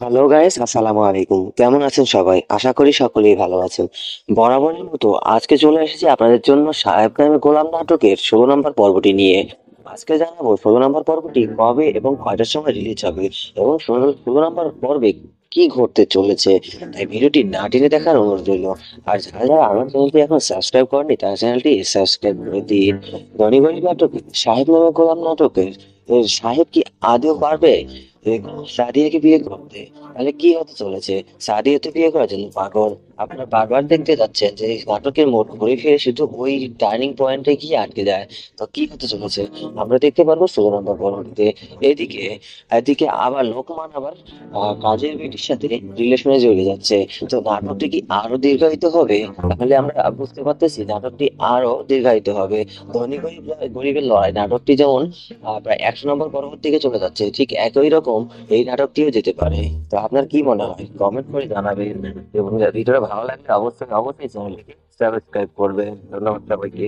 Hello guys, আসসালামু আলাইকুম। কেমন আছেন সবাই? আশা করি সকলেই ভালো আছেন। বরাবরের মতো আজকে চলে এসেছি আপনাদের জন্য সাহেব নামে গোলাম নাটকের ১৬ নম্বর পর্বটি নিয়ে। আজকে জানাবো ১৬ নম্বর পর্বটি কবে এবং কয়টার সময় রিলিজ হবে এবং ১৬ নম্বর পর্বে কি ঘটতে চলেছে। তাই ভিডিওটি না টেনে দেখার অনুরোধ রইল। আর যারা যারা আমার চ্যানেলটি এখন সাবস্ক্রাইব করেনি তারা চ্যানেলটি সাবস্ক্রাইব করে দিন। ধনী গরিব নাটক সাহেব নামে গোলাম নাটকের সাহেব কি আদৌ পারবে সাদিয়াকে বিয়ে করতে? তাহলে কি হতে চলেছে? সাদিয়া তো বিয়ে করার জন্য পাগল। আপনারা বারবার দেখতে যাচ্ছেন যে এই নাটকের মোড় ঘুরে ফিরে শুধু ওই টার্নিং পয়েন্টে গিয়ে আটকে যায়। তো কি হতে চলেছে আমরা দেখতে পারবো ১৬ নম্বর পর্বটিতে। এদিকে এদিকে আবার লোকমান আবার কাজের বেটির সাথে রিলেশনে জড়িয়ে যাচ্ছে। তো নাটকটি কি আরো দীর্ঘায়িত হবে? তাহলে আমরা বুঝতে পারতেছি নাটকটি আরো দীর্ঘায়িত হবে। ধনী গরিব গরিবের লড়াই নাটকটি যেমন প্রায় ১০০ নম্বর পর্বের দিকে চলে যাচ্ছে, ঠিক একই রকম এই নাটকটিও যেতে পারে। তো আপনার কি মনে হয়? কমেন্ট করে জানাবেন এবং ভিডিওটা ভালো লাগলে অবশ্যই অবশ্যই চ্যানেলটিকে সাবস্ক্রাইব করবেন। ধন্যবাদ সবাইকে।